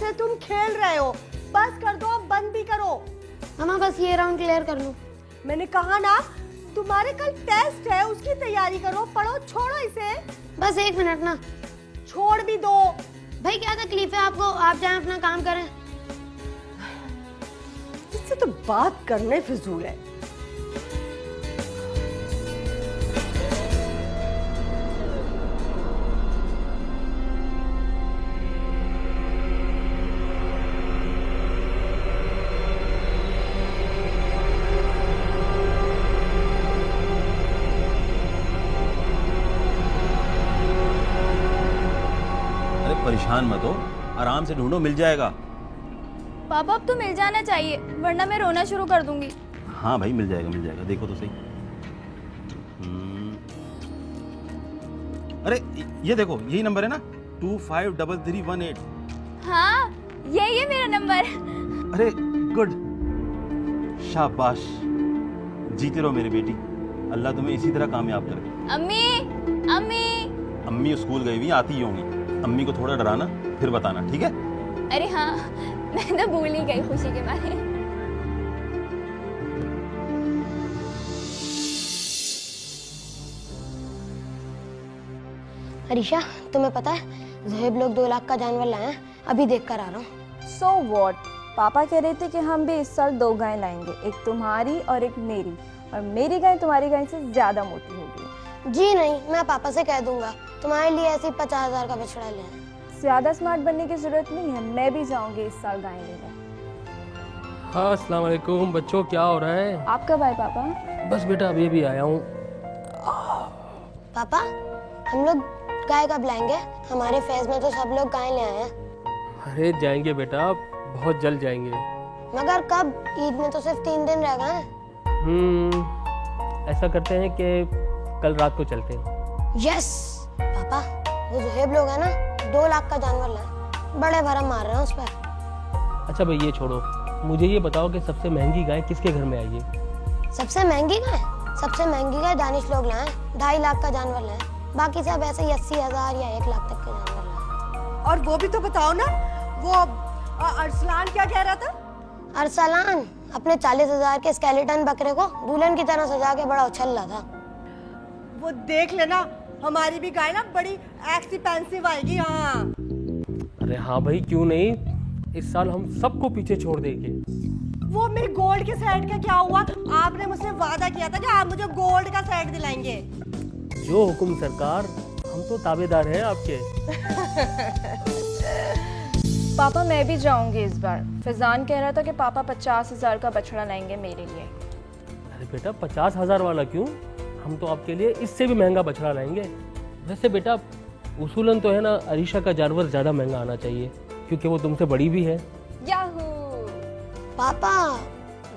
से तुम खेल रहे हो, बस कर दो, अब बंद भी करो। मामा बस ये राउंड क्लियर कर लूं। मैंने कहा ना, तुम्हारे कल टेस्ट है, उसकी तैयारी करो, पढ़ो, छोड़ो इसे। बस 1 मिनट ना। छोड़ भी दो। भाई क्या तकलीफ है आपको, आप जाएं अपना काम करें। इससे तो बात करने फिजूल है। परेशान मत हो, आराम से ढूंढो, मिल जाएगा। पापा अब तो मिल जाना चाहिए, वरना मैं रोना शुरू कर दूंगी। हाँ भाई मिल जाएगा, मिल जाएगा, देखो तो सही। अरे ये देखो, यही नंबर है ना, 253318। हाँ यही है मेरा नंबर। अरे गुड, शाबाश, जीते रहो मेरी बेटी, अल्लाह तुम्हें इसी तरह कामयाब करे। अम्मी अम्मी अम्मी स्कूल गई हुई, आती ही होंगी। अम्मी को थोड़ा डराना, फिर बताना, ठीक है? अरे हाँ, मैं तो भूल ही गई खुशी के मारे। अरीशा तुम्हें पता है ज़ुहैब लोग 2 लाख का जानवर लाए हैं, अभी देख कर आ रहा हूँ। So what? पापा कह रहे थे कि हम भी इस साल 2 गाय लाएंगे, एक तुम्हारी और एक मेरी, और मेरी गाय तुम्हारी गाय से ज्यादा मोटी होगी। जी नहीं, मैं पापा से कह दूंगा, तुम्हारे लिए ऐसे 50,000 का बछड़ा ले आए। ज्यादा स्मार्ट बनने की जरूरत नहीं है, मैं भी जाऊंगी इस साल गाय लेने। हाँ अस्सलाम वालेकुम बच्चों, क्या हो रहा है? आप कब आए पापा? बस बेटा अभी भी आया हूँ। पापा हम लोग गाय कब लाएंगे? हमारे फैज में तो सब लोग गाय ले आए हैं। अरे जाएंगे बेटा, बहुत जल्द जाएंगे। मगर कब? ईद में तो सिर्फ 3 दिन रह गए हैं। ऐसा करते हैं कि कल रात को चलते हैं। यस पापा, वो ज़ुहैब लोग हैं ना, 2 लाख का जानवर लाए, बड़े भरम मार रहे हैं उस पर। अच्छा भाई ये छोड़ो, मुझे ये बताओ कि सबसे महंगी गाय किसके घर में आई है? सबसे महंगी गाय? सबसे महंगी गाय दानिश लोग लाए, 2.5 लाख का जानवर लाए, बाकी सब ऐसे ही 80,000 या 1 लाख तक के जानवर लाए। और वो भी तो बताओ ना, वो अरसलान क्या कह रहा था? अरसलान अपने 40,000 के स्केलेटन बकरे को दुल्हन की तरह सजा के बड़ा उछल रहा था। वो देख लेना, हमारी भी गाय ना बड़ी एक्सपेंसिव आएगी। हाँ अरे हाँ भाई क्यों नहीं, इस साल हम सबको पीछे छोड़ देंगे। वो मेरे गोल्ड के सेट का क्या हुआ? आपने मुझसे वादा किया था कि आप मुझे गोल्ड का सेट दिलाएंगे। जो हुक्म सरकार, हम तो ताबेदार हैं आपके। पापा मैं भी जाऊंगी इस बार। फैजान कह रहा था कि पापा 50,000 का बछड़ा लाएंगे मेरे लिए। अरे बेटा 50,000 वाला क्यों, हम तो आपके लिए इससे भी महंगा बछड़ा लाएंगे। वैसे बेटा उसूलन तो है ना, अरीशा का जानवर ज्यादा महंगा आना चाहिए क्योंकि वो तुमसे बड़ी भी है। याहू! पापा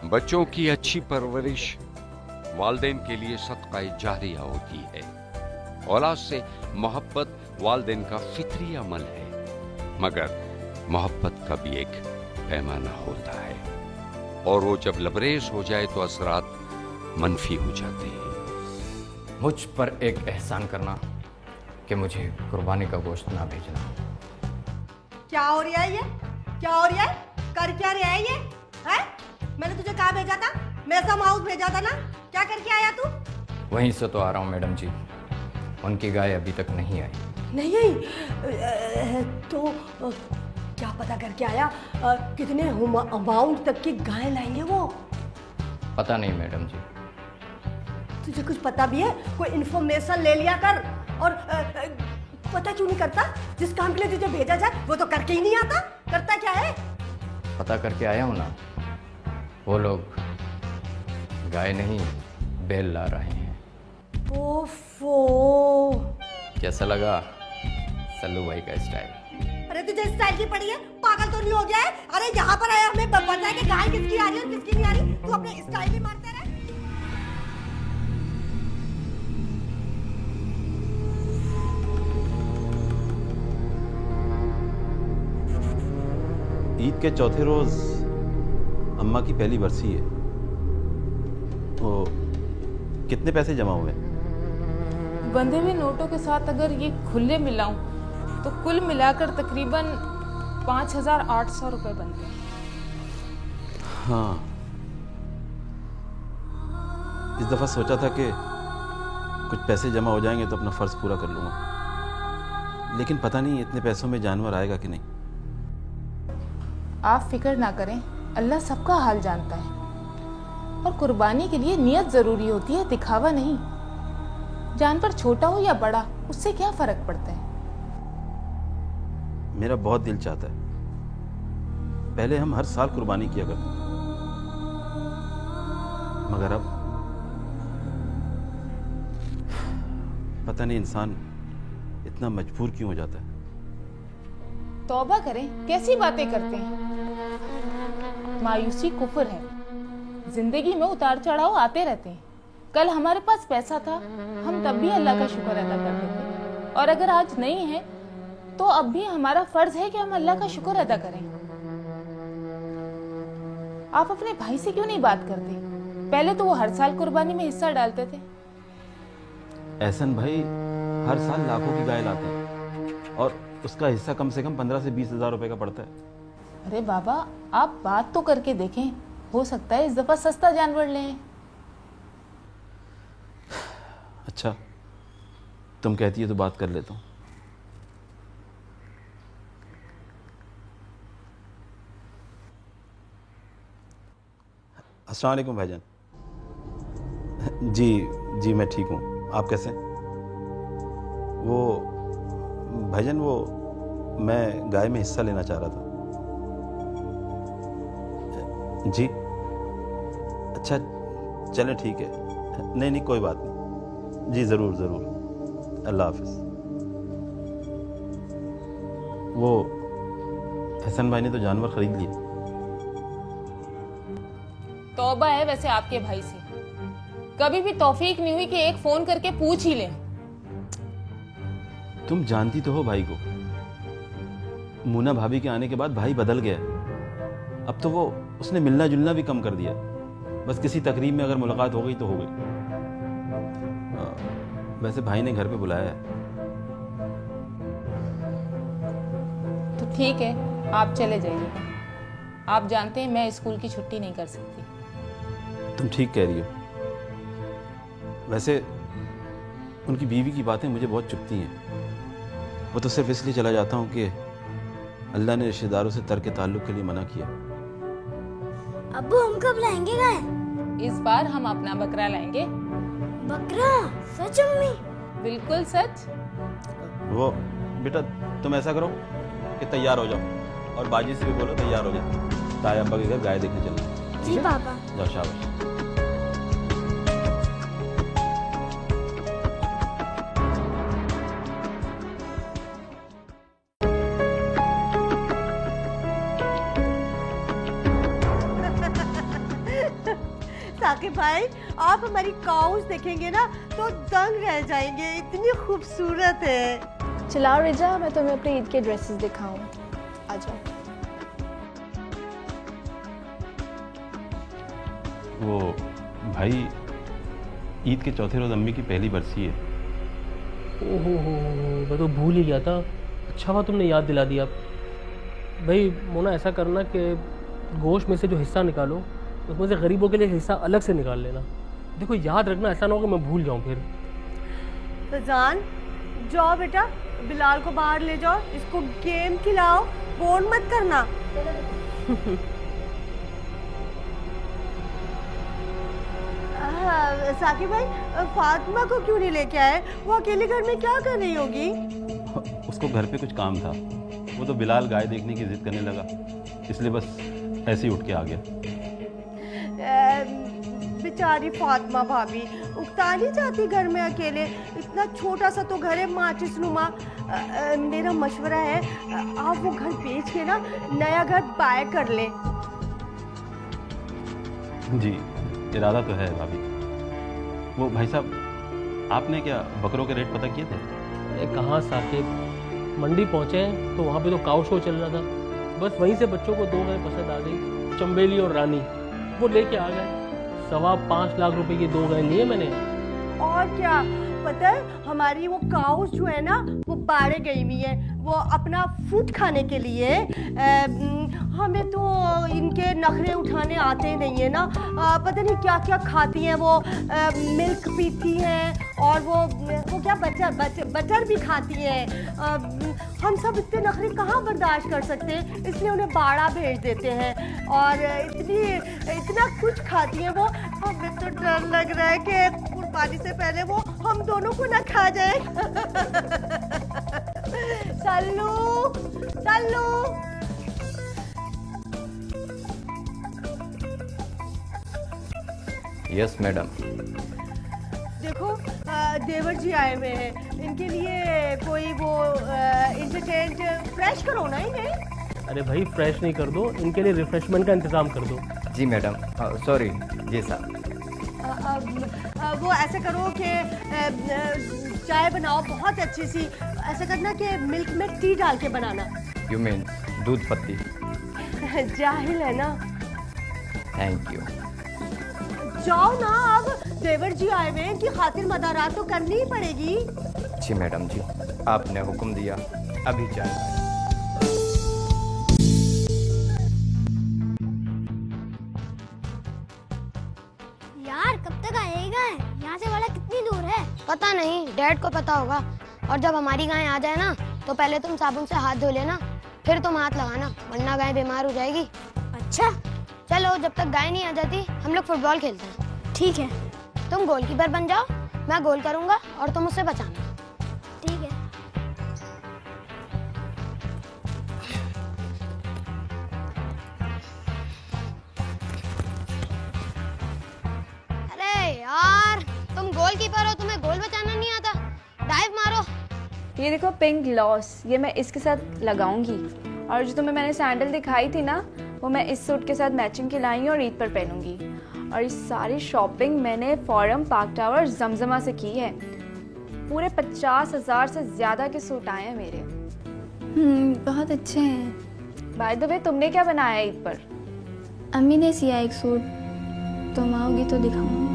बच्चों की अच्छी परवरिश वालिदैन के लिए सदका जारिया होती है। औलाद से मोहब्बत वालिदैन का फितरी अमल है, मगर मोहब्बत का भी एक पैमाना होता है, और वो जब लबरेज हो जाए तो असरात मनफी हो जाते हैं। मुझ पर एक एहसान करना कि मुझे कुर्बानी का गोश्त ना भेजना। क्या हो रहा है ये? क्या हो रहा है? कर क्या रहा है ये? है? मैंने तुझे कहाँ भेजा था? मैसम हाउस भेजा था ना? क्या करके आया तू? वहीं से तो आ रहा हूँ मैडम जी, उनकी गाय अभी तक नहीं आई। नहीं तो क्या पता करके आया? कितने अमाउंट तक की गाय लाएंगे वो? पता नहीं मैडम जी। तुझे कुछ पता भी है? कोई इन्फॉर्मेशन ले लिया कर। और पता क्यों नहीं करता? जिस काम के लिए तुझे भेजा जाए वो तो करके ही नहीं आता। करता क्या है? पता करके आया हूँ ना, वो लोग गाय नहीं बैल ला रहे हैं। ओफो, कैसा लगा सल्लू भाई का स्टाइल? अरे तुझे स्टाइल की पड़ी है? पागल तो नहीं हो गया है? अरे यहाँ पर आया हमें पता है कि गाय किसकी आ रही है और किसकी नहीं आ रही। तू अपने स्टाइल भी मारते रहे। ईद के चौथे रोज अम्मा की पहली बरसी है। तो कितने पैसे जमा हुए? बंधे हुए नोटों के साथ अगर ये खुले मिलाऊं तो कुल मिलाकर तकरीबन 5,800 रुपए बनते हैं। हाँ, इस दफ़ा सोचा था कि कुछ पैसे जमा हो जाएंगे तो अपना फ़र्ज़ पूरा कर लूँगा, लेकिन पता नहीं इतने पैसों में जानवर आएगा कि नहीं। आप फिक्र ना करें, अल्लाह सबका हाल जानता है। और कुर्बानी के लिए नियत ज़रूरी होती है, दिखावा नहीं। जानवर छोटा हो या बड़ा, उससे क्या फ़र्क पड़ता है। मेरा बहुत दिल चाहता है, पहले हम हर साल कुर्बानी किया करते, मगर अब पता नहीं इंसान इतना मजबूर क्यों हो जाता है। तौबा करें, कैसी बातें करते हैं। मायूसी कुफ्र है। जिंदगी में उतार चढ़ाव आते रहते हैं। कल हमारे पास पैसा था, हम तब भी अल्लाह का शुक्र अदा करते थे, और अगर आज नहीं है तो अब भी हमारा फर्ज है कि हम अल्लाह का शुक्र अदा करें। आप अपने भाई से क्यों नहीं बात करते? पहले तो वो हर साल कुर्बानी में हिस्सा डालते थे। एहसन भाई हर साल लाखों की गाय लाते हैं और उसका हिस्सा कम से कम 15 से 20 हज़ार रुपए का पड़ता है। अरे बाबा, आप बात तो करके देखें, हो सकता है इस दफा सस्ता जानवर लें। अच्छा, तुम कहती है तो बात कर लेता हूँ। अस्सलाम वालेकुम भाईजान। जी मैं ठीक हूँ, आप कैसे हैं? वो भाईजान, वो मैं गाय में हिस्सा लेना चाह रहा था। जी अच्छा, चलें ठीक है। नहीं कोई बात नहीं। जी ज़रूर, अल्लाह हाफिज़। वो हसन भाई ने तो जानवर ख़रीद लिए। तौबा है वैसे आपके भाई से, कभी भी तौफीक नहीं हुई कि एक फोन करके पूछ ही लें। तुम जानती तो हो भाई को, मुन्ना भाभी के आने के बाद भाई बदल गया। अब तो वो उसने मिलना जुलना भी कम कर दिया। बस किसी तकरीब में अगर मुलाकात हो गई तो हो गई। वैसे भाई ने घर पे बुलाया है। तो ठीक है, आप चले जाइए। आप जानते हैं मैं स्कूल की छुट्टी नहीं कर सकती। तुम ठीक कह रही हो। वैसे उनकी बीवी की बातें मुझे बहुत चुभती हैं। वो तो सिर्फ इसलिए चला जाता हूँ कि अल्लाह ने रिश्तेदारों से तर्क ताल्लुक के लिए मना किया। अब्बू, हम कब लाएंगे गाय? इस बार हम अपना बकरा लाएंगे। बकरा? सच अम्मी? बिल्कुल सच। वो बेटा, तुम ऐसा करो कि तैयार हो जाओ और बाजी से भी बोलो तैयार हो जाए, ताया अब्बा के घर गाय देखने चलना। जी पापा। जाओ, शाबाश। साकिब भाई, आप हमारी काउस देखेंगे ना तो दंग रह जाएंगे, इतनी खूबसूरत है। चलाओ रिजा, मैं तुम्हें अपनी ईद के ड्रेसेस दिखाऊं। आ जाओ। वो भाई, ईद के चौथे रोज़ अम्मी की पहली बरसी है। ओहो, मैं तो भूल ही गया था। अच्छा हुआ तुमने याद दिला दिया। भाई मोना, ऐसा करना कि गोश्त में से जो हिस्सा निकालो उसमें से गरीबों के लिए हिस्सा अलग से निकाल लेना। देखो याद रखना, ऐसा ना हो कि मैं भूल जाऊं फिर। तो जान, जाओ बेटा, बिलाल को बाहर ले जाओ, इसको गेम खिलाओ, फोन मत करना। साकिब भाई, फातिमा को क्यों नहीं लेके आए? वो अकेले घर में क्या कर रही होगी? उसको घर पे कुछ काम था। वो तो बिलाल गाय देखने की जिद करने लगा, इसलिए बस ऐसे ही उठ के आ गया। बेचारी फातिमा भाभी उकता नहीं जाती घर में अकेले। इतना छोटा सा तो घर है, माचिस नुमा। मेरा मशवरा है, आप वो घर बेच के ना नया घर बाय कर ले। जी, इरादा तो है भाभी। वो भाई साहब, आपने क्या बकरों के रेट पता किए थे? कहाँ साकिब, मंडी पहुँचे तो वहाँ पे तो काउ शो चल रहा था। बस वहीं से बच्चों को 2 गाय पसंद आ गई, चंबेली और रानी। वो लेके आ गए। 5.25 लाख रुपए की 2 गाय लिए मैंने। और क्या, पता है हमारी वो काउस जो है ना वो बाहर गई हुई है, वो अपना फूड खाने के लिए। हमें तो इनके नखरे उठाने आते नहीं है ना। पता नहीं क्या क्या खाती हैं वो। मिल्क पीती हैं और वो क्या बटर भी खाती हैं। हम सब इतने नखरे कहाँ बर्दाश्त कर सकते हैं, इसलिए उन्हें बाड़ा भेज देते हैं। और इतना कुछ खाती हैं वो। हमें तो डर लग रहा है कि कुर्बानी से पहले वो हम दोनों को ना खा जाए। Sallu Sallu yes madam. देखो देवर जी आए हुए हैं, इनके लिए कोई वो इंटरटेनमेंट फ्रेश करो ना इन्हें। अरे भाई फ्रेश नहीं कर दो, इनके लिए रिफ्रेशमेंट का इंतजाम कर दो। जी मैडम। सॉरी जी साहब। वो ऐसे करो कि चाय बनाओ बहुत अच्छी सी। ऐसा करना कि मिल्क में टी डाल के बनाना। यू मीन दूध पत्ती? जाहिल है ना। Thank you. जाओ ना, अब देवर जी आए हुए हैं कि खातिर मदारात तो करनी ही पड़ेगी। जी मैडम जी, आपने हुक्म दिया, अभी चाय। यार कब तक आएगा? यहाँ से वाला कितनी दूर है? पता नहीं, डैड को पता होगा। और जब हमारी गाय आ जाए ना तो पहले तुम साबुन से हाथ धो लेना, फिर तुम हाथ लगाना, वरना गाय बीमार हो जाएगी। अच्छा चलो, जब तक गाय नहीं आ जाती हम लोग फुटबॉल खेलते हैं। ठीक है। तुम गोलकीपर बन जाओ, मैं गोल करूंगा और तुम उससे बचाना। ठीक है। अरे यार, तुम गोलकीपर हो, तुम्हें गोल बचाना नहीं आता? डाइव मारो। ये देखो पिंक ग्लॉस, ये मैं इसके साथ लगाऊंगी। और जो तुम्हें मैंने सैंडल दिखाई थी ना, वो मैं इस सूट के साथ मैचिंग की लाई हूँ और ईद पर पहनूंगी। और इस सारी शॉपिंग मैंने फॉरम, पार्क टावर, जमजमा से की है। पूरे 50,000 से ज़्यादा के सूट आए हैं मेरे। बहुत अच्छे हैं। बाय द वे, तुमने क्या बनाया ईद पर? अम्मी ने सिया एक सूट, तुम आओगी तो दिखाऊंगी।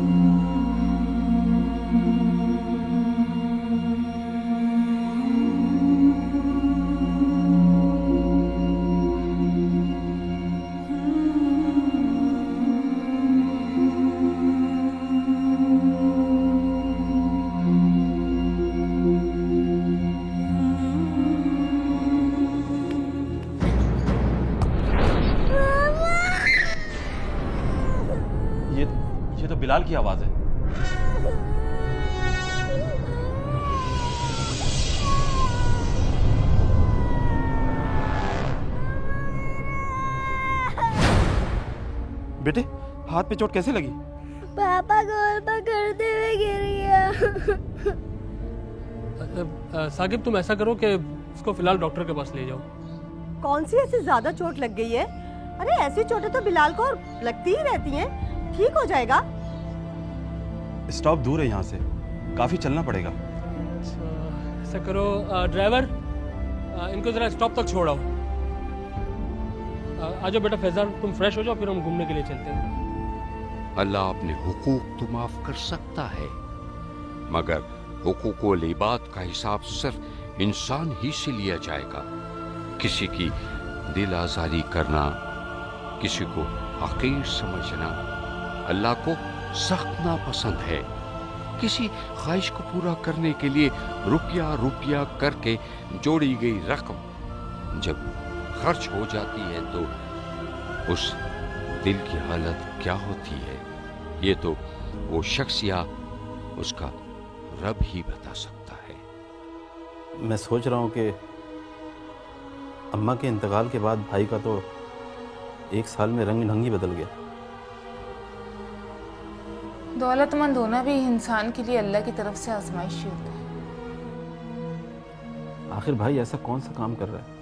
ये तो बिलाल की आवाज है। बेटे, हाथ पे चोट कैसे लगी? पापा गोल पकड़ते हुए गिर गया। साकिब, तुम ऐसा करो कि इसको फिलहाल डॉक्टर के पास ले जाओ। कौन सी ऐसी ज्यादा चोट लग गई है? अरे ऐसी चोटें तो बिलाल को लगती ही रहती हैं, ठीक हो जाएगा। स्टॉप दूर है यहाँ से, काफी चलना पड़ेगा। ऐसा करो ड्राइवर, इनको जरा स्टॉप तक छोड़ाओ। आ जाओ बेटा फैजान, तुम फ्रेश हो जाओ, फिर हम घूमने के लिए चलते हैं। अल्लाह अपने हुकूक तो माफ कर सकता है, मगर हुकूक व लिबात का हिसाब सिर्फ इंसान ही से लिया जाएगा। किसी की दिल आजारी करना, किसी को हकीर समझना अल्लाह को सख्त नापसंद है। किसी ख्वाहिश को पूरा करने के लिए रुपया रुपया करके जोड़ी गई रकम जब खर्च हो जाती है तो उस दिल की हालत क्या होती है, ये तो वो शख्स या उसका रब ही बता सकता है। मैं सोच रहा हूँ कि अम्मा के इंतकाल के बाद भाई का तो 1 साल में रंग ढंग ही बदल गया। दौलतमंद होना भी इंसान के लिए अल्लाह की तरफ से आजमाइश होता है। आखिर भाई ऐसा कौन सा काम कर रहा है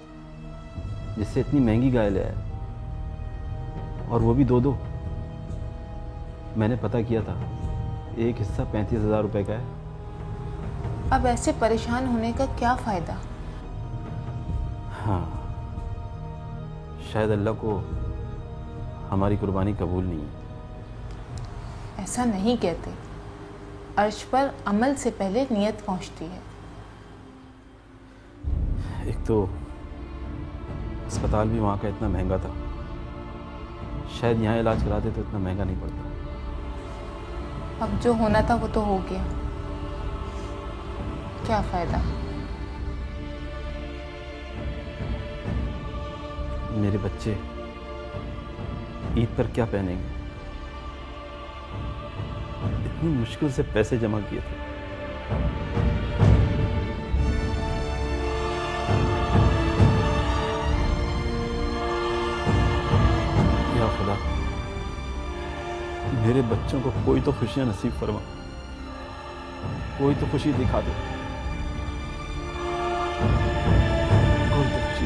जिससे इतनी महंगी गाय ले आया, और वो भी 2-2। मैंने पता किया था, एक हिस्सा 35,000 रुपए का है। अब ऐसे परेशान होने का क्या फायदा? हाँ, शायद अल्लाह को हमारी कुर्बानी कबूल नहीं है। ऐसा नहीं कहते, अर्श पर अमल से पहले नियत पहुंचती है। एक तो अस्पताल भी वहाँ का इतना महंगा था, शायद यहाँ इलाज कराते तो इतना महंगा नहीं पड़ता। अब जो होना था वो तो हो गया, क्या फायदा। मेरे बच्चे ईद पर क्या पहनेंगे? इतनी मुश्किल से पैसे जमा किए थे। या खुदा, मेरे बच्चों को कोई तो खुशियां नसीब फरमा, कोई तो खुशी दिखा दे, कोई तो खुशी।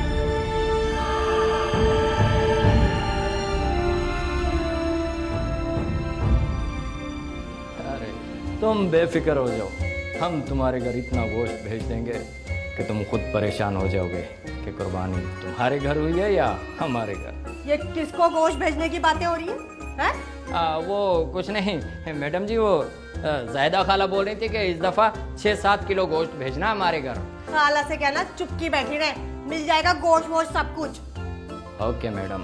अरे तुम बेफिक्र हो जाओ, हम तुम्हारे घर इतना गोश्त भेज देंगे कि तुम खुद परेशान हो जाओगे कि कुर्बानी तुम्हारे घर हुई है या हमारे घर। ये किसको गोश्त भेजने की बातें हो रही हैं? वो कुछ नहीं मैडम जी, वो जायदा खाला बोल रही थी कि इस दफ़ा 6-7 किलो गोश्त भेजना हमारे घर। खाला से कहना चुपकी बैठी रहे, मिल जाएगा गोश्त वोश्त सब कुछ। ओके मैडम,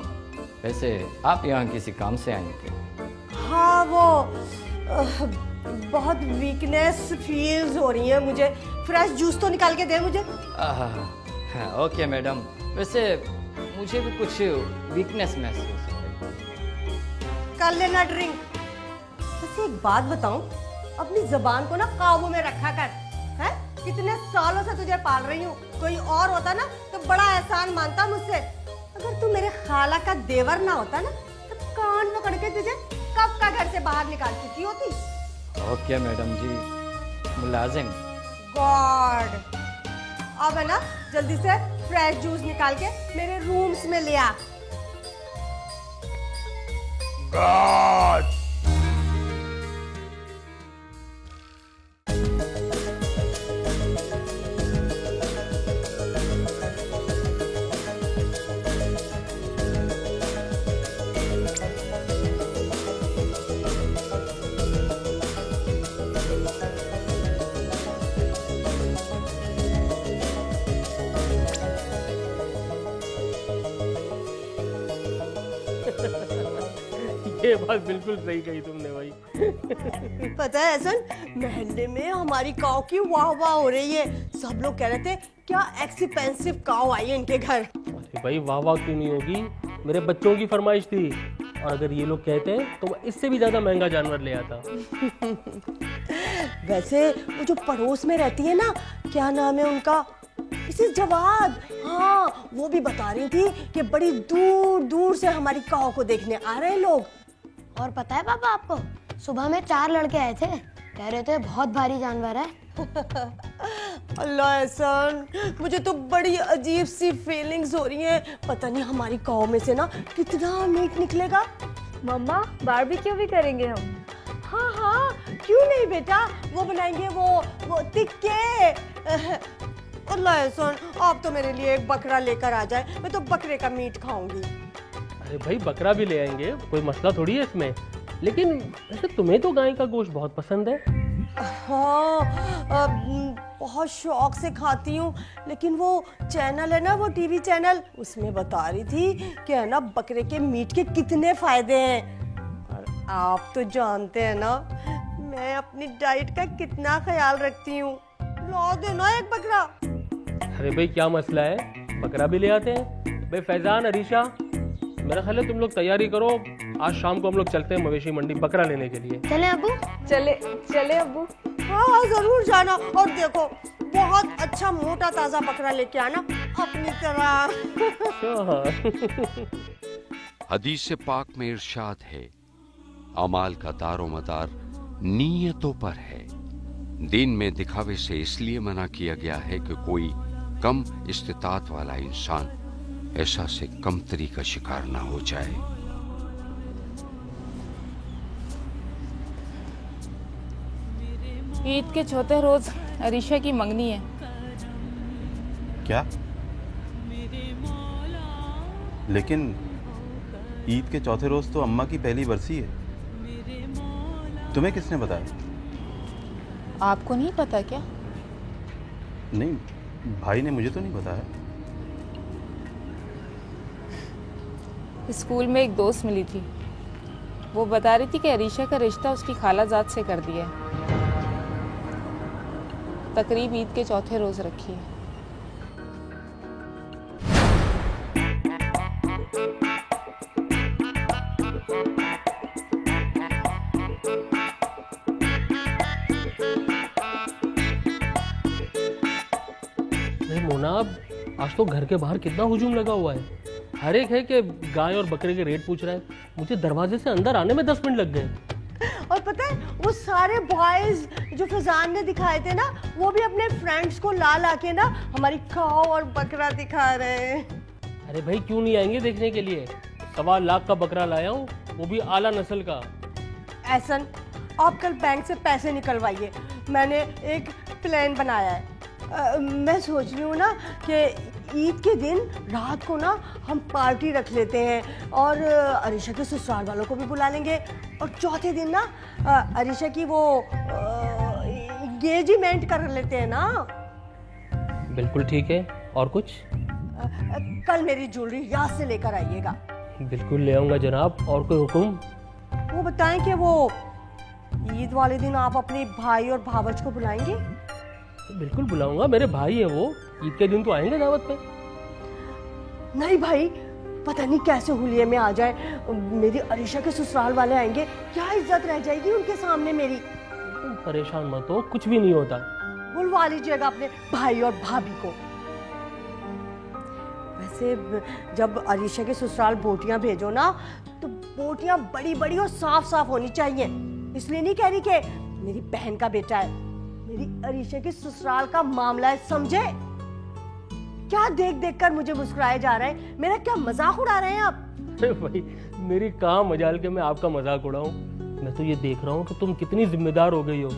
वैसे आप यहाँ किसी काम से आई थी? हाँ, वो बहुत वीकनेस फील्स हो रही है मुझे, फ्रेश जूस तो निकाल के दे मुझे। ओके मैडम, वैसे मुझे भी कुछ वीकनेस महसूस हो रही है। कर लेना ड्रिंक। वैसे एक बात बताऊं, अपनी जबान को ना काबू में रखा कर, हैं? कितने सालों से तुझे पाल रही हूँ, कोई और होता ना तो बड़ा एहसान मानता मुझसे। अगर तू मेरे खाला का देवर ना होता ना तो कान पकड़ के तुझे कब का घर से बाहर निकाल चुकी होती। ओके मैडम जी, मुलाजिम। गॉड, अब है ना जल्दी से फ्रेश जूस निकाल के मेरे रूम्स में ले आ। गॉड। ये बात बिल्कुल सही कही तुमने भाई। पता है एहसन, मोहल्ले में हमारी काऊ की वाह वाह हो रही है। सब लोग कह रहे थे क्या एक्सपेंसिव काऊ आई है इनके घर। अरे भाई वाह वाह क्यों नहीं होगी, मेरे बच्चों की फरमाइश थी, और अगर ये लोग कहते हैं तो मैं इससे भी ज्यादा महंगा जानवर ले आता। वैसे वो जो पड़ोस में रहती है ना, क्या नाम है उनका, मिसेस जवाद, हाँ वो भी बता रही थी कि बड़ी दूर दूर से हमारी काऊ को देखने आ रहे हैं लोग। और पता है पापा आपको, सुबह में 4 लड़के आए थे, कह रहे थे बहुत भारी जानवर है। अल्लाह एहसान, मुझे तो बड़ी अजीब सी फीलिंग्स हो रही हैं। पता नहीं हमारी काऊ में से ना कितना मीट निकलेगा। मम्मा बारबेक्यू भी करेंगे हम। हाँ हाँ, क्यों नहीं बेटा, वो बनाएंगे वो टिक्के। अल्लाह एहसान, आप तो मेरे लिए एक बकरा लेकर आ जाए, मैं तो बकरे का मीट खाऊंगी। अरे भाई बकरा भी ले आएंगे, कोई मसला थोड़ी है इसमें, लेकिन वैसे तुम्हें तो गाय का गोश्त बहुत पसंद है। हाँ, बहुत शौक से खाती हूँ, लेकिन वो चैनल है ना, वो टीवी चैनल, उसमें बता रही थी कि है ना बकरे के मीट के कितने फायदे हैं। और आप तो जानते हैं ना मैं अपनी डाइट का कितना ख्याल रखती हूँ। ला देना एक बकरा। अरे भाई क्या मसला है, बकरा भी ले आते हैं। भाई फैजान, अरीशा, मेरा ख्याल है तुम लोग तैयारी करो, आज शाम को हम लोग चलते हैं मवेशी मंडी बकरा लेने के लिए। चले अबू? चले अबू। हाँ जरूर जाना, और देखो बहुत अच्छा मोटा ताजा बकरा लेके आना अपनी तरह। हदीस पाक में इरशाद है, अमाल का दारो मदार नीयतों पर है। दिन में दिखावे से इसलिए मना किया गया है कि कोई कम इस्तिताअत वाला इंसान ऐसा से कमतरी का शिकार ना हो जाए। ईद के चौथे रोज अरीशा की मंगनी है। क्या? लेकिन ईद के चौथे रोज तो अम्मा की पहली बरसी है। तुम्हें किसने बताया? आपको नहीं पता क्या? नहीं, भाई ने मुझे तो नहीं बताया। स्कूल में एक दोस्त मिली थी, वो बता रही थी कि अरीशा का रिश्ता उसकी खालाजाद से कर दिया है। तकरीब ईद के चौथे रोज रखी है। मोना, आज तो घर के बाहर कितना हुजूम लगा हुआ है। हर एक है कि गाय और बकरे के रेट पूछ रहा है। मुझे दरवाजे से अंदर आने में 10 मिनट लग गए। और पता है वो सारे बॉयज जो फैजान ने दिखाए थे ना, वो भी अपने फ्रेंड्स को ला के ना हमारी काऊ और बकरा दिखा रहे हैं। अरे भाई, क्यों नहीं आएंगे देखने के लिए? 1.25 लाख का बकरा लाया हूँ, वो भी आला नस्ल का। एहसन, आप कल बैंक से पैसे निकलवाइए, मैंने एक प्लान बनाया है। मैं सोच रही हूँ ना कि ईद के दिन रात को ना हम पार्टी रख लेते हैं और अरीशा के ससुराल वालों को भी बुला लेंगे, और चौथे दिन ना अरीशा की वो एंगेजमेंट कर लेते हैं ना। बिल्कुल ठीक है। और कुछ? कल मेरी ज्वेलरी याद से लेकर आइएगा। बिल्कुल ले आऊंगा जनाब। और कोई हुक्म? वो बताएं कि वो ईद वाले दिन आप अपने भाई और भावज को बुलाएंगे? बिल्कुल बुलाऊंगा, मेरे भाई है वो। ईद के दिन तो आएंगे दावत पे। नहीं भाई, पता नहीं कैसे हुलिये में आ जाए, मेरी अरीशा के ससुराल वाले आएंगे, क्या इज्जत रह जाएगी उनके सामने मेरी। तुम परेशान मत हो, कुछ भी नहीं होता। बुलवा लीजिएगा अपने भाई और भाभी को। वैसे जब अरीशा के ससुराल बोटियां भेजो ना, तो बोटियां बड़ी बड़ी और साफ साफ होनी चाहिए। इसलिए नहीं कह रही कि मेरी बहन का बेटा है, मेरी अरीशा के ससुराल का मामला है, समझे? क्या देख देख कर मुझे मुस्कुराए जा रहे हैं? मेरा क्या मजाक उड़ा रहे हैं आप? भाई, मेरी कहाँ मजाल के मैं आपका मजाक उड़ाऊं। मैं तो ये देख रहा हूँ कि तुम कितनी जिम्मेदार हो गई हो।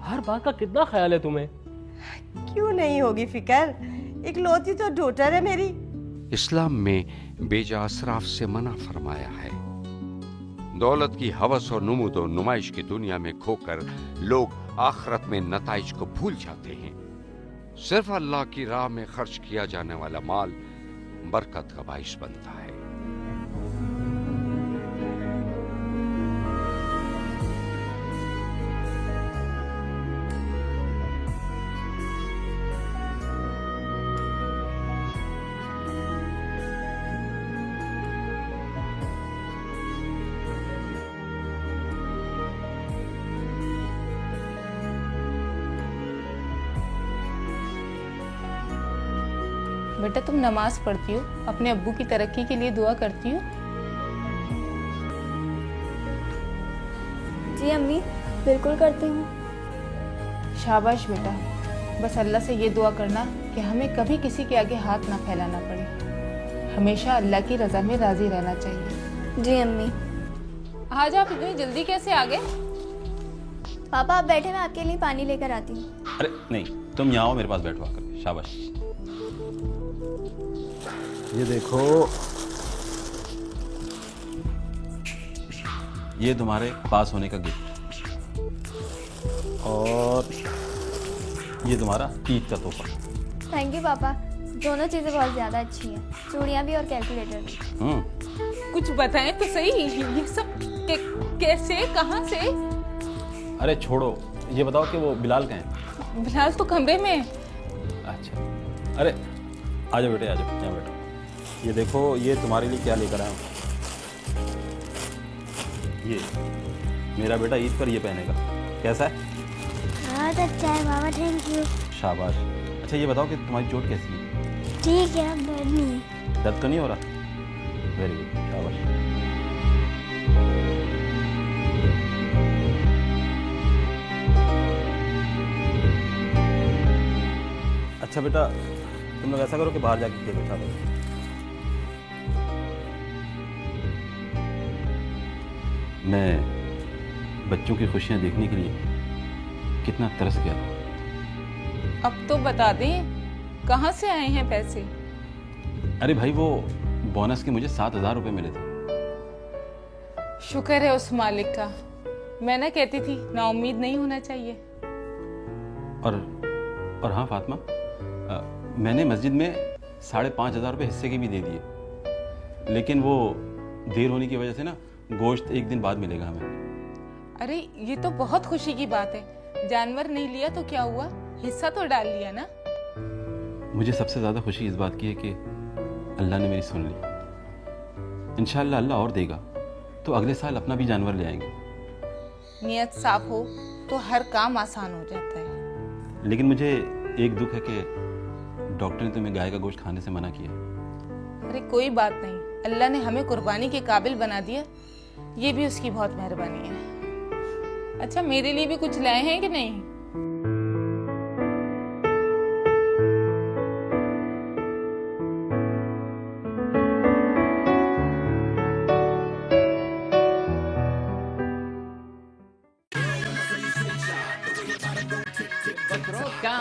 हर बात का कितना ख्याल है तुम्हें। क्यों नहीं होगी फिकर, इकलौती तो डॉटर है मेरी। इस्लाम में बेजा असराफ से मना फरमाया है। दौलत की हवस और नुमूद और नुमाइश की दुनिया में खोकर लोग आखिरत में नताइज को भूल जाते हैं। सिर्फ अल्लाह की राह में खर्च किया जाने वाला माल बरकत का बाइस बनता है। बेटा, तुम नमाज पढ़ती हो, अपने अब्बू की तरक्की के लिए दुआ करती हो? जी अम्मी, बिल्कुल करती हूँ। शाबाश बेटा, बस अल्लाह से ये दुआ करना कि हमें कभी किसी के आगे हाथ ना फैलाना पड़े। हमेशा अल्लाह की रजा में राजी रहना चाहिए। जी अम्मी। आज आप इतनी जल्दी कैसे आ गए? पापा आप बैठे, मैं आपके लिए पानी लेकर आती हूँ। अरे नहीं, तुम यहाँ आओ, मेरे पास बैठो आकर। शाबाश। ये देखो, ये तुम्हारे पास होने का गिफ्ट, और ये तुम्हारा ईद का तोहफा। थैंक यू पापा, दोनों चीज़ें बहुत ज़्यादा अच्छी हैं, चूड़ियाँ भी और कैलकुलेटर भी। कुछ बताएं तो सही, ये सब कैसे, कहाँ से? अरे छोड़ो, ये बताओ कि वो बिलाल कहाँ है? बिलाल तो कमरे में। अच्छा, अरे आजा बेटे, आजा, यहाँ बैठो। ये देखो, ये तुम्हारे लिए क्या लेकर आया हूँ। ये मेरा बेटा ईद पर ये पहनेगा, कैसा है? बहुत अच्छा है बाबा, थैंक यू। शाबाश। अच्छा ये बताओ कि तुम्हारी चोट कैसी है? ठीक है, अब दर्द नहीं है। दर्द तो नहीं हो रहा? वेरी गुड, शाबाश। अच्छा बेटा, तुम लोग ऐसा करो कि बाहर जाके केक उठा दो। मैं बच्चों की खुशियां देखने के लिए कितना तरस गया था। अब तो बता दें, कहाँ से आए हैं पैसे? अरे भाई, वो बोनस के मुझे 7,000 रुपए मिले थे। शुक्र है उस मालिक का। मैं ना कहती थी, ना उम्मीद नहीं होना चाहिए। और हाँ फातिमा, मैंने मस्जिद में 5,500 रुपये हिस्से के भी दे दिए, लेकिन वो देर होने की वजह से ना गोश्त एक दिन बाद मिलेगा हमें। अरे ये तो बहुत खुशी की बात है, जानवर नहीं लिया तो क्या हुआ, हिस्सा तो डाल लिया ना। मुझे सबसे ज़्यादा खुशी इस बात की है कि अल्लाह ने मेरी सुन ली। इंशाअल्लाह अल्लाह और देगा तो अगले साल अपना भी जानवर ले आएंगे। नियत साफ हो तो हर काम आसान हो जाता है। लेकिन मुझे एक दुख है कि डॉक्टर ने तुम्हें गाय का गोश्त खाने से मना किया। अरे कोई बात नहीं, अल्लाह ने हमें कुर्बानी के काबिल बना दिया, ये भी उसकी बहुत मेहरबानी है। अच्छा, मेरे लिए भी कुछ लाए हैं कि नहीं?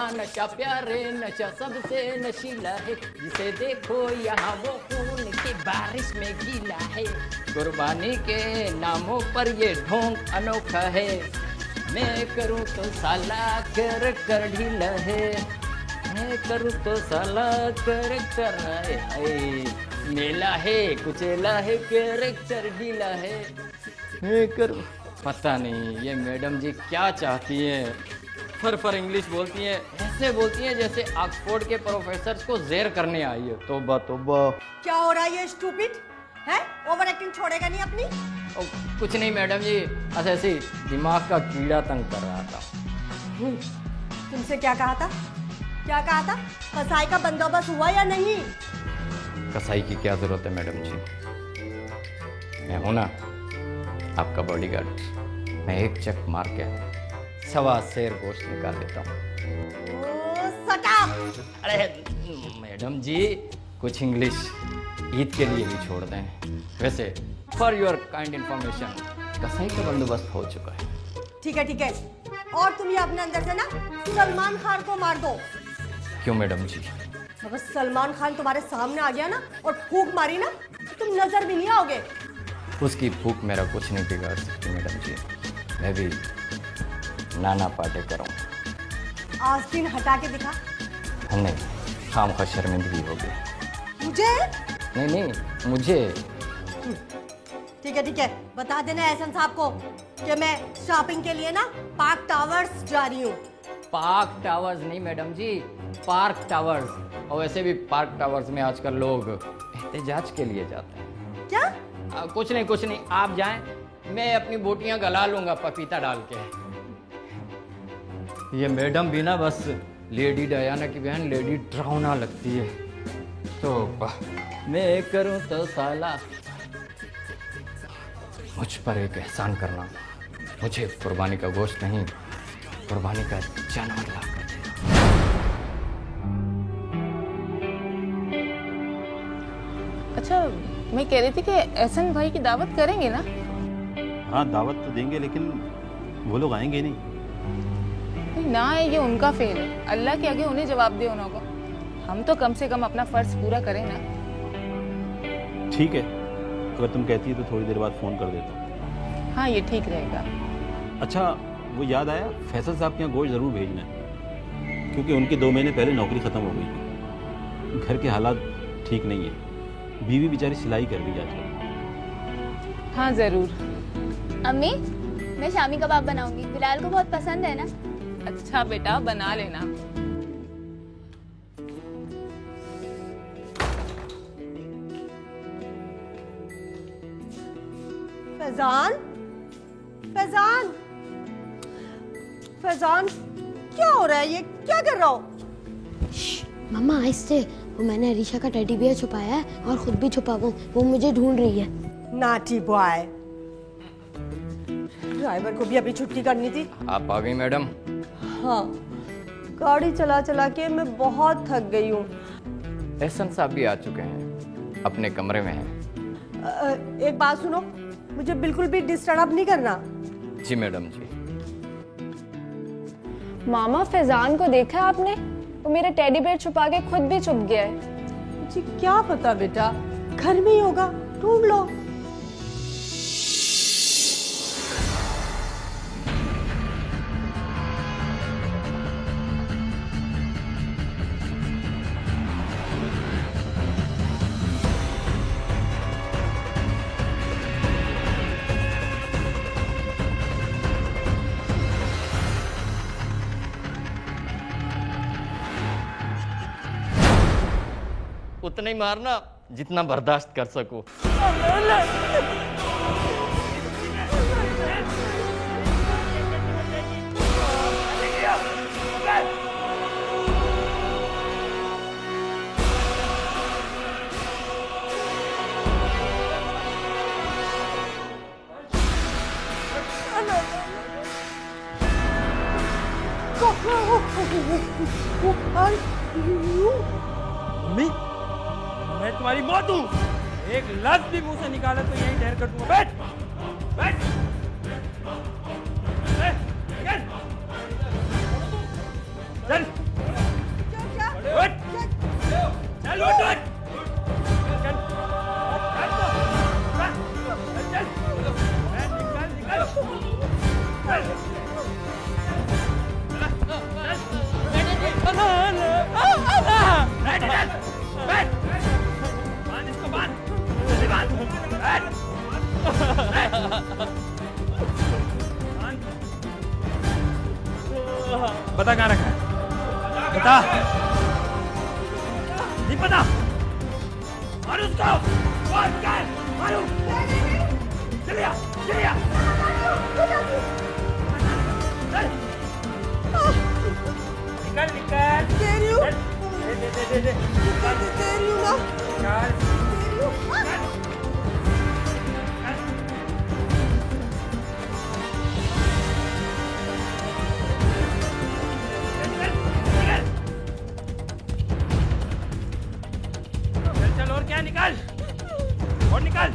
नशा प्यारे नशा सबसे नशीला है, जिसे देखो यहाँ वो खून की बारिश में गीला है। कुर्बानी के नामों पर ये ढोंग अनोखा है, मैं करूँ तो साला कर ढीला है, मैं करूँ तो साला कर मेला है, कुचेला है, कर ढीला है, मैं करूँ। पता नहीं ये मैडम जी क्या चाहती हैं, फर इंग्लिश बोलती हैं, ऐसे बोलती हैं जैसे ऑक्सफोर्ड के प्रोफेसर को जेर करने आई है। तौबा तौबा। क्या हो रहा है ये स्टूपिड है? ओवर एक्टिंग छोड़ेगा नहीं अपनी? कुछ नहीं मैडम जी, ऐसे दिमाग का कीड़ा तंग कर रहा था। तुमसे क्या कहा था? क्या कहा था? कसाई का बंदोबस्त हुआ या नहीं? कसाई की क्या जरूरत है मैडम जी, मैं हूं ना आपका बॉडीगार्ड। मैं एक चक मार के 1.25 सेर गोश्त निकाल देता हूँ। अरे मैडम जी कुछ इंग्लिश ईद के लिए भी छोड़ दें। वैसे फॉर योर काइंड इंफॉर्मेशन कसाई का बंदोबस्त हो चुका है। ठीक है, और तुम ये अपने अंदर से ना सलमान खान को मार दो। क्यों मैडम जी? अगर सलमान खान तुम्हारे सामने आ गया ना और फूंक मारी ना तो तुम नजर भी नहीं आओगे। उसकी फूंक मेरा कुछ नहीं बिगाड़ सकती मैडम जी, मैं भी नाना पाटेकर हूँ। आस्तीन हटा के दिखा। नहीं, खामखा शर्मिंदगी होगी। मुझे? नहीं मुझे। ठीक है, बता देना एहसन साहब को कि मैं शॉपिंग के लिए ना पार्क टावर्स जा रही हूँ। पार्क टावर्स नहीं मैडम जी, पार्क टावर्स। और वैसे भी पार्क टावर्स में आजकल लोग एहतजाज के लिए जाते हैं। क्या? कुछ नहीं, आप जाएं, मैं अपनी बोटियां गला लूंगा पपीता डाल के। ये मैडम भी ना बस लेडी डायना की बहन लेडी ड्राउना लगती है। तो मैं करूं तो साला मुझ पर एक एहसान करना, मुझे कुर्बानी का गोश्त नहीं, कुर्बानी का जानवर ला कर देना। अच्छा, मैं कह रही थी कि एहसन भाई की दावत करेंगे ना? हाँ दावत तो देंगे, लेकिन वो लोग आएंगे नहीं। ना है, ये उनका फेल है, अल्लाह के आगे उन्हें जवाब दे होना को। हम तो कम से कम अपना फर्ज पूरा करें ना। ठीक है, अगर तुम कहती है तो थोड़ी देर बाद फ़ोन कर देता हूँ। हाँ ये ठीक रहेगा। अच्छा वो याद आया, फैसल साहब के यहाँ गोश्त ज़रूर भेजना है, क्योंकि उनकी 2 महीने पहले नौकरी ख़त्म हो गई थी। घर के हालात ठीक नहीं है, बीवी बेचारी सिलाई कर रही है आजकल। हाँ ज़रूर। अम्मी, मैं शामी कबाब बनाऊंगी, बिलाल को बहुत पसंद है ना। अच्छा बेटा, बना लेना। फैजान, क्या हो रहा है? ये क्या कर रहा हो? मम्मा आहिस्ते, वो मैंने अरीशा का टेडी बियर छुपाया है और खुद भी छुपा हूँ, वो मुझे ढूंढ रही है। नाटी बॉय, ड्राइवर को भी अभी छुट्टी करनी थी। आप आ गई मैडम? हाँ, गाड़ी चला चला के मैं बहुत थक गई हूँ। एहसन साहब भी आ चुके हैं, अपने कमरे में हैं। एक बात सुनो, मुझे बिल्कुल भी डिस्टर्ब नहीं करना। जी मैडम जी। मामा, फैजान को देखा आपने? वो मेरा टेडी बेयर छुपा के खुद भी छुप गया है। मुझे क्या पता बेटा, घर में ही होगा, ढूंढ लो। उतना ही मारना जितना बर्दाश्त कर सको। मम्मी, मैं तुम्हारी मौत हूँ। एक लफ्ज भी मुंह से निकाला तो यहीं ढेर कर दूंगा। बैठ, बैठ, चल, उठ, चल, उठ, बता कहाँ रखा है? बता। नहीं पता? मारो उसको! मारो! चलिए, चलिए! निकल, निकल! दे रही हूँ। दे। दे रही हूँ ना। चल और क्या निकाल और निकाल।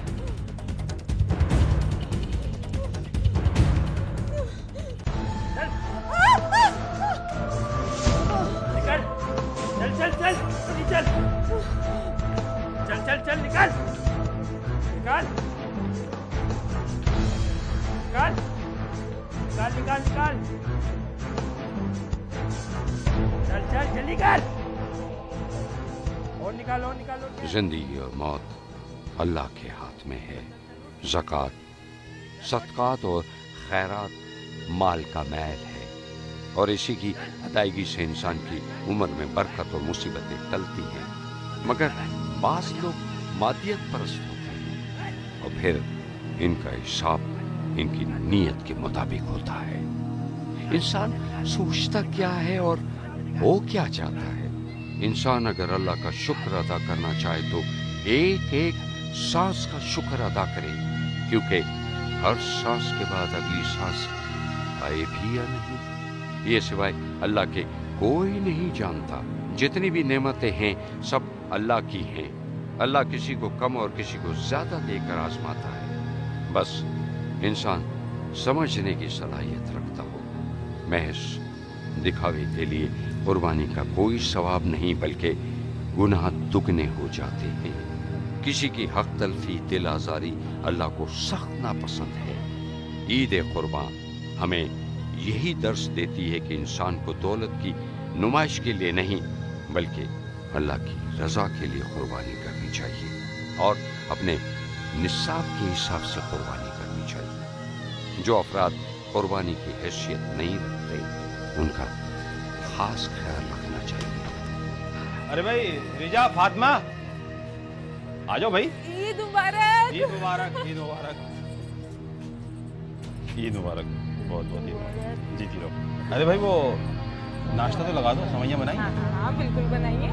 निकल चल चल चल चल चल चल चल निकाल निकाल निकाल निकाल निकाल निकाल चल चल जल्दी कर और निकाल और निकाल और जिंदगी और मौत अल्लाह के हाथ में है। ज़कात, सदक़ात और खैरात माल का मैल है और इसी की अदायगी से इंसान की उम्र में बरकत और मुसीबतें टलती हैं। मगर बास लोग मादियत परस्त होते हैं और फिर इनका हिसाब इनकी नीयत के मुताबिक होता है। इंसान सोचता क्या है और वो क्या चाहता है। इंसान अगर अल्लाह का शुक्र अदा करना चाहे तो एक एक सांस का शुक्र अदा करे, क्योंकि हर सांस के बाद अगली सांस आए भी या नहीं ये सिवाय अल्लाह के कोई नहीं जानता। जितनी भी नेमतें हैं सब अल्लाह की हैं। अल्लाह किसी को कम और किसी को ज्यादा देकर आजमाता है। बस इंसान समझने की सलाहियत रखता हो। महज दिखावे के लिए कुर्बानी का कोई सवाब नहीं, बल्कि गुनाह दुगने हो जाते हैं। किसी की हक तलफी, दिल आजारी अल्लाह को सख्त नापसंद है। ईद कुर्बान हमें यही दर्स देती है कि इंसान को दौलत की नुमाइश के लिए नहीं बल्कि अल्लाह की रजा के लिए कुर्बानी करनी चाहिए और अपने निसाब के हिसाब से कुर्बानी करनी चाहिए। जो अफराद कुर्बानी की हैसियत नहीं रखते उनका खास ख्याल रखना चाहिए। अरे भाई रिजा, फातिमा, आ जाओ भाई। ईद मुबारक। ईद मुबारक, ईद मुबारक, ईद मुबारक, बहुत बहुत ईद मुबारक, जीती रहो। अरे भाई वो नाश्ता तो लगा दो, समैया बनाई। हाँ बिल्कुल बनाइए।